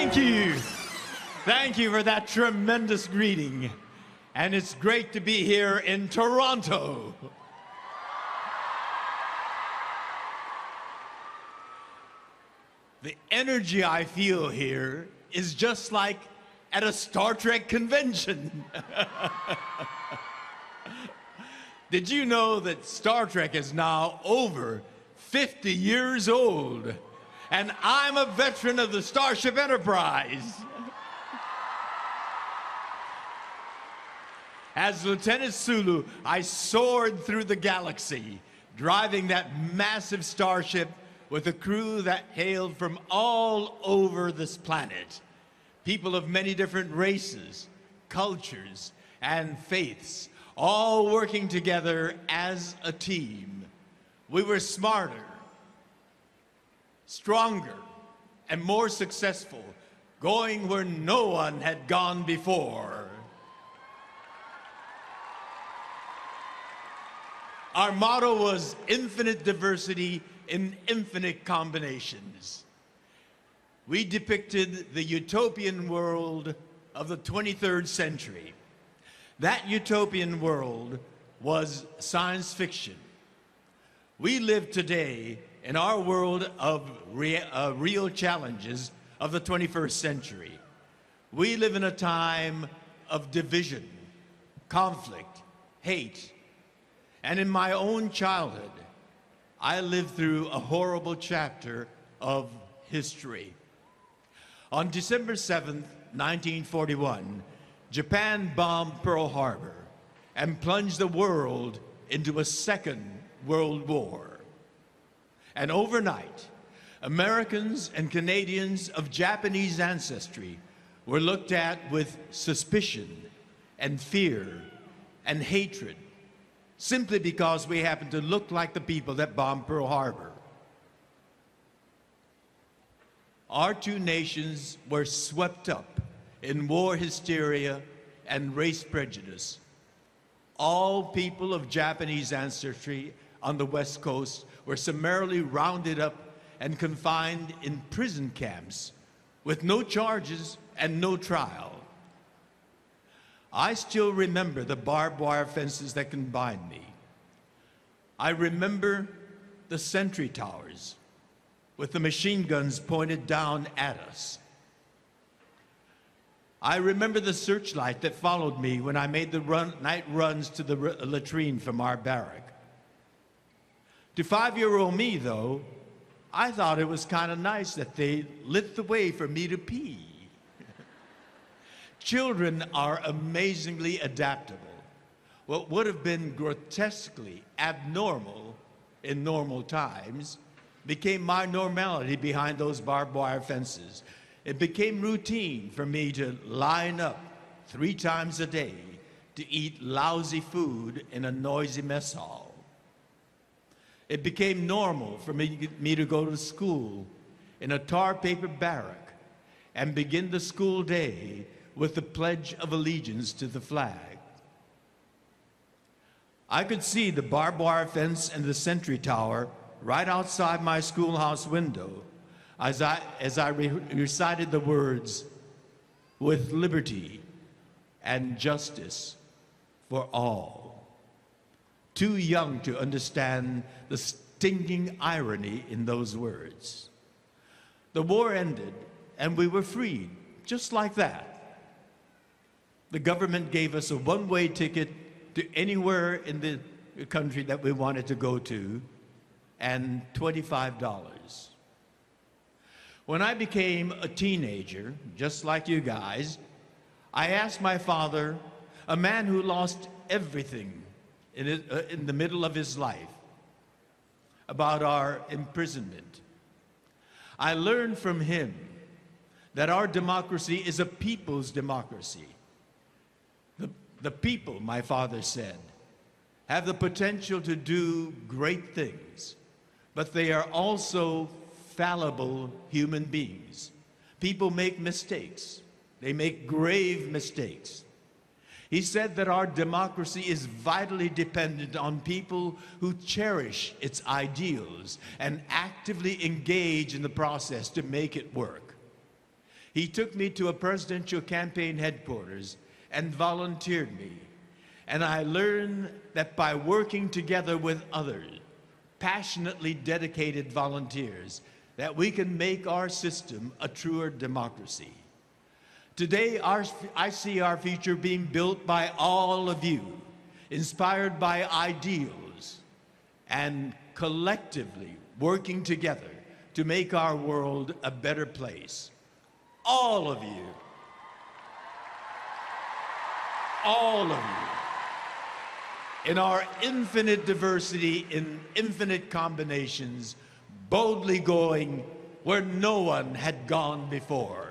Thank you. Thank you for that tremendous greeting. And it's great to be here in Toronto. The energy I feel here is just like at a Star Trek convention. Did you know that Star Trek is now over 50 years old? And I'm a veteran of the Starship Enterprise. As Lieutenant Sulu, I soared through the galaxy, driving that massive starship with a crew that hailed from all over this planet. People of many different races, cultures, and faiths, all working together as a team. We were smarter, stronger, and more successful, going where no one had gone before. Our motto was infinite diversity in infinite combinations. We depicted the utopian world of the 23rd century. That utopian world was science fiction. We live today in our world of real challenges of the 21st century. We live in a time of division, conflict, hate. And in my own childhood, I lived through a horrible chapter of history. On December 7th, 1941, Japan bombed Pearl Harbor and plunged the world into a second World War. And overnight, Americans and Canadians of Japanese ancestry were looked at with suspicion and fear and hatred, simply because we happen to look like the people that bombed Pearl Harbor. Our two nations were swept up in war hysteria and race prejudice. All people of Japanese ancestry on the West Coast were summarily rounded up and confined in prison camps with no charges and no trial. I still remember the barbed wire fences that confined me. I remember the sentry towers with the machine guns pointed down at us. I remember the searchlight that followed me when I made the night runs to the latrine from our barrack. To 5-year-old me, though, I thought it was kind of nice that they lit the way for me to pee. Children are amazingly adaptable. What would have been grotesquely abnormal in normal times became my normality behind those barbed wire fences. It became routine for me to line up 3 times a day to eat lousy food in a noisy mess hall. It became normal for me to go to school in a tar paper barrack and begin the school day with the Pledge of Allegiance to the flag. I could see the barbed wire fence and the sentry tower right outside my schoolhouse window as I recited the words, "With liberty and justice for all." Too young to understand the stinging irony in those words. The war ended and we were freed, just like that. The government gave us a one-way ticket to anywhere in the country that we wanted to go to, and $25. When I became a teenager, just like you guys, I asked my father, a man who lost everything in the middle of his life, about our imprisonment. I learned from him that our democracy is a people's democracy. The people, my father said, have the potential to do great things, but they are also fallible human beings. People make mistakes. They make grave mistakes. He said that our democracy is vitally dependent on people who cherish its ideals and actively engage in the process to make it work. He took me to a presidential campaign headquarters and volunteered me. And I learned that by working together with others, passionately dedicated volunteers, that we can make our system a truer democracy. Today, I see our future being built by all of you, inspired by ideals, and collectively working together to make our world a better place. All of you, in our infinite diversity, in infinite combinations, boldly going where no one had gone before.